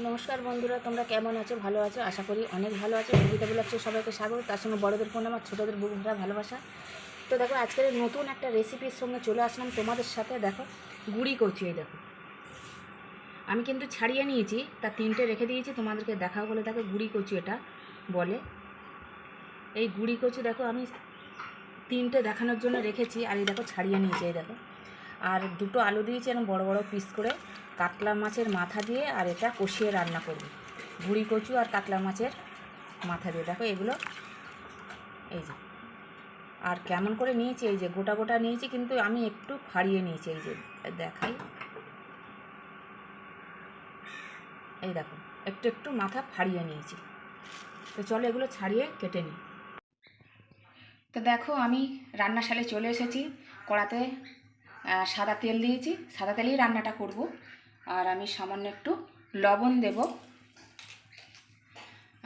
নমস্কার বন্ধুরা, তোমরা কেমন আছো? ভালো আছো? আশা করি অনেক ভালো আছো। কবিতা বলাচ্ছে সবাইকে স্বাগত, তার সঙ্গে বড়দের প্রণাম আর ছোটোদের বুক ভরা ভালোবাসা। তো দেখো, আজকের নতুন একটা রেসিপির সঙ্গে চলে আসলাম তোমাদের সাথে। দেখো, গুড়ি কচু। এই দেখো, আমি কিন্তু ছাড়িয়ে নিয়েছি, তা 3টে রেখে দিয়েছি তোমাদেরকে দেখাও বলে। দেখো, গুড়ি কচু এটা বলে। এই গুড়ি কচু দেখো আমি 3টে দেখানোর জন্য রেখেছি, আর এই দেখো ছাড়িয়ে নিয়েছি। এই দেখো, আর 2টো আলু দিয়েছি এরকম বড় বড় পিস করে, কাতলা মাছের মাথা দিয়ে, আর এটা কষিয়ে রান্না করব। গুড়ি কচু আর কাতলা মাছের মাথা দিয়ে। দেখো এগুলো, এই যে, আর কেমন করে নিয়েছি, এই যে গোটা গোটা নিয়েছি, কিন্তু আমি একটু ফাড়িয়ে নিয়েছি। এই যে দেখাই, এই দেখো একটু একটু মাথা ফাড়িয়ে নিয়েছি। তো চলো এগুলো ছাড়িয়ে কেটে নিই। তো দেখো, আমি রান্নাশালে চলে এসেছি। কড়াতে সাদা তেল দিয়েছি, সাদা তেলেই রান্নাটা করব। আর আমি সামান্য একটু লবণ দেব।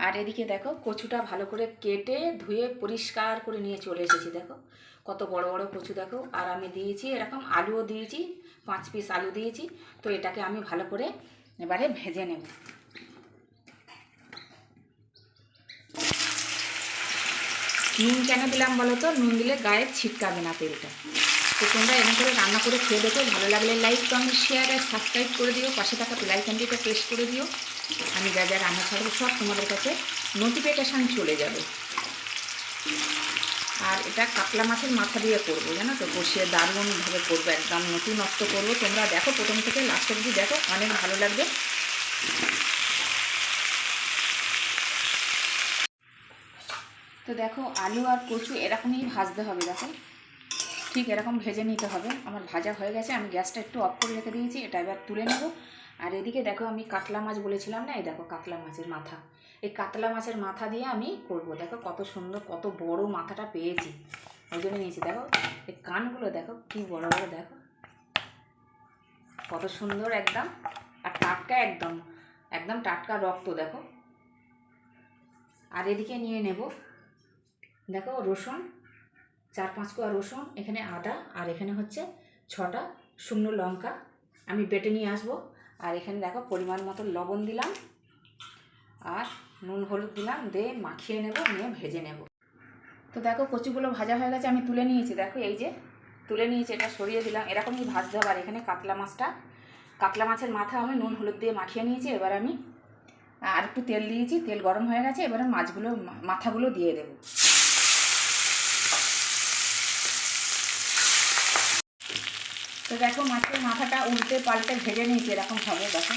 আর এদিকে দেখো, কচুটা ভালো করে কেটে ধুয়ে পরিষ্কার করে নিয়ে চলে এসেছি। দেখো কত বড় বড় কচু দেখো। আর আমি দিয়েছি এরকম আলুও দিয়েছি, 5 পিস আলু দিয়েছি। তো এটাকে আমি ভালো করে এবারে ভেজে নেব। নুন কেন দিলাম বলো তো? নুন দিলে গায়ে ছিটকাবে না তেলটা। তো তোমরা এরকম করে রান্না করে খেয়ে দেখো। ভালো লাগলে লাইক, কমেন্ট, শেয়ার আর সাবস্ক্রাইব করে দিও। পাশে থাকা বেল আইকনটিতে প্রেস করে দিও। আমি যা যা রান্না ছাড়বো সব তোমাদের কাছে নোটিফিকেশান চলে যাবে। আর এটা কাতলা মাছের মাথা দিয়ে করবো, জানো তো, কষিয়ে দারুণভাবে করবো, একদম নতুনত্ব করবো। তোমরা দেখো প্রথম থেকে লাস্ট অবধি দেখো, অনেক ভালো লাগবে। তো দেখো, আলু আর কচু এরকমই ভাজতে হবে। দেখো ঠিক এরকম ভেজে নিতে হবে। আমার ভাজা হয়ে গেছে, আমি গ্যাসটা একটু অফ করে রেখে দিয়েছি। এটা এবার তুলে নেব। আর এদিকে দেখো, আমি কাতলা মাছ বলেছিলাম না, এই দেখো কাতলা মাছের মাথা। এই কাতলা মাছের মাথা দিয়ে আমি করব। দেখো কত সুন্দর, কত বড় মাথাটা পেয়েছি, ওই জন্য নিয়েছি। দেখো এই কানগুলো দেখো কি বড় বড়, দেখো কত সুন্দর একদম। আর টাটকা, একদম একদম টাটকা রক্ত দেখো। আর এদিকে নিয়ে নেব দেখো রসুন, 4-5 কোয়া রসুন, এখানে আদা, আর এখানে হচ্ছে 6টা শুকনো লঙ্কা আমি বেটে নিয়ে আসবো। আর এখানে দেখো পরিমাণ মতো লবণ দিলাম, আর নুন হলুদ দিলাম, দিয়ে মাখিয়ে নেব, নিয়ে ভেজে নেব। তো দেখো কচুগুলো ভাজা হয়ে গেছে, আমি তুলে নিয়েছি। দেখো এই যে তুলে নিয়েছি, এটা সরিয়ে দিলাম। এরকমই ভাজতে হবে। আর এখানে কাতলা মাছের মাথা আমি নুন হলুদ দিয়ে মাখিয়ে নিয়েছি। এবার আমি আর একটু তেল দিয়েছি, তেল গরম হয়ে গেছে। এবার মাথাগুলো দিয়ে দেবো। তো দেখো, মাছের মাথাটা উল্টে পাল্টে ভেজে নিয়েছি এরকমভাবে। দেখো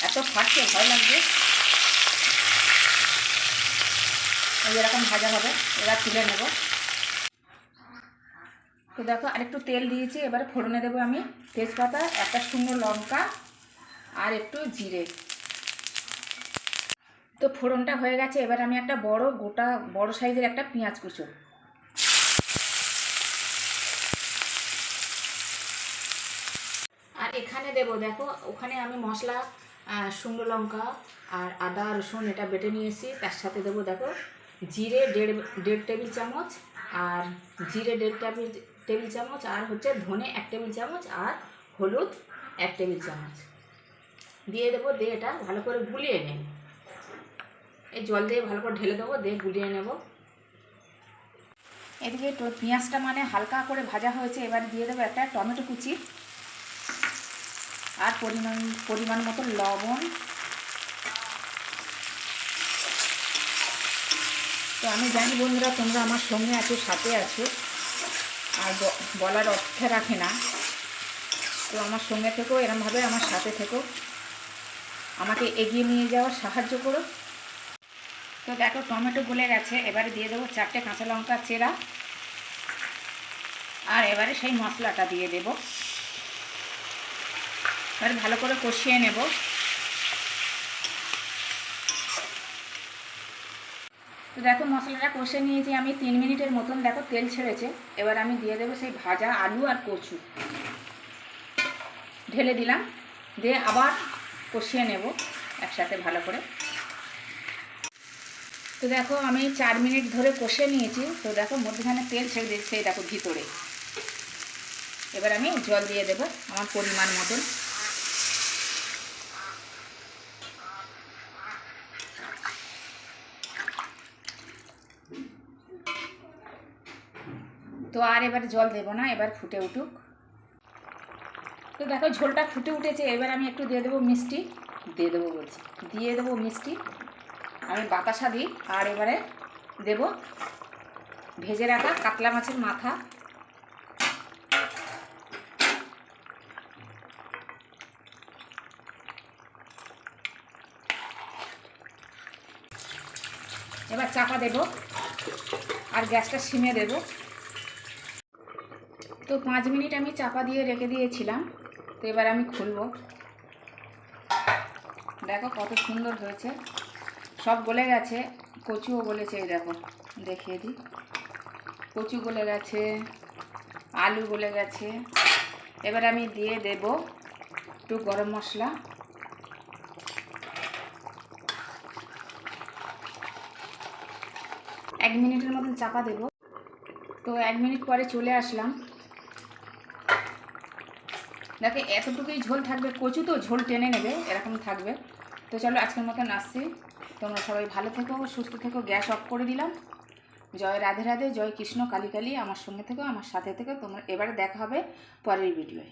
এত ফাটছে, ভয় লাগবে। এরকম ভাজা হবে, এবার তুলে নেব। তো দেখো আরেকটু তেল দিয়েছি, এবারে ফোড়নে দেবো আমি তেজপাতা, একটা শুকনো লঙ্কা, আর একটু জিরে। তো ফোড়নটা হয়ে গেছে। এবার আমি একটা বড় সাইজের একটা পেঁয়াজ কুচো, আর এখানে দেবো। দেখো ওখানে আমি মশলা, শুকনো লঙ্কা আর আদা রসুন এটা বেটে নিয়েছি। তার সাথে দেবো দেখো জিরে দেড় টেবিল চামচ, আর জিরে দেড় টেবিল চামচ, আর হচ্ছে ধনে 1 টেবিল চামচ, আর হলুদ 1 টেবিল চামচ দিয়ে দেবো। দিয়ে এটা ভালো করে গুলিয়ে নেব। এই জল দিয়ে ভালো করে ঢেলে দেবো, দিয়ে গুলিয়ে নেব। এদিকে পেঁয়াজটা মানে হালকা করে ভাজা হয়েছে। এবার দিয়ে দেবো একটা টমেটো কুচি, আর পরিমাণ মতো লবণ। তো আমি জানি বন্ধুরা, তোমরা আমার সঙ্গে আছো, সাথে আছো, আর বলার অর্থে রাখে না। তো আমার সঙ্গে থেকো, এরমভাবে আমার সাথে থেকো, আমাকে এগিয়ে নিয়ে যাওয়ার সাহায্য করো। তো দেখো টমেটো গলে গেছে। এবারে দিয়ে দেবো 4টে কাঁচা লঙ্কা চেরা, আর এবারে সেই মশলাটা দিয়ে দেব। এবারে ভালো করে কষিয়ে নেব। তো দেখো মশলাটা কষে নিয়েছি আমি 3 মিনিটের মতন। দেখো তেল ছেড়েছে। এবার আমি দিয়ে দেবো সেই ভাজা আলু আর কচু, ঢেলে দিলাম, দিয়ে আবার কষিয়ে নেব একসাথে ভালো করে। তো দেখো আমি 4 মিনিট ধরে কষে নিয়েছি। তো দেখো মধ্যখানে তেল ছেড়ে দিচ্ছে, দেখো ভিতরে। এবার আমি জল দিয়ে দেবো আমার পরিমাণ মতন। তো আর এবার জল দেবো না, এবার ফুটে উঠুক। তো দেখো ঝোলটা ফুটে উঠেছে, এবার আমি একটু দিয়ে দেবো মিষ্টি, দিয়ে দেবো মিষ্টি। আমি বাতাসা দিই। আর এবারে দেব ভেজে রাখা কাতলা মাছের মাথা। এবার চাপা দেব আর গ্যাসটা সিমে দেব। তো 5 মিনিট আমি চাপা দিয়ে রেখে দিয়েছিলাম। তো এবার আমি খুলবো। দেখো কত সুন্দর হয়েছে, সব গলে গেছে, কচুও গলেছে। এই দেখো দেখিয়ে দিই, কচু গলে গেছে, আলু গলে গেছে। এবার আমি দিয়ে দেব একটু গরম মশলা। এক মিনিটের মতন চাপা দেব। তো 1 মিনিট পরে চলে আসলাম। দেখো এতটুকুই ঝোল থাকবে, কচু তো ঝোল টেনে নেবে, এরকম থাকবে। তো চলো আজকের মতন আসছি। তোমরা সবাই ভালো থেকো, সুস্থ থেকো। গ্যাস অফ করে দিলাম। জয় রাধে রাধে, জয় কৃষ্ণ কালী কালী। আমার সঙ্গে থেকো, আমার সাথে থেকো। তোমরা এবারে দেখা হবে পরের ভিডিওয়।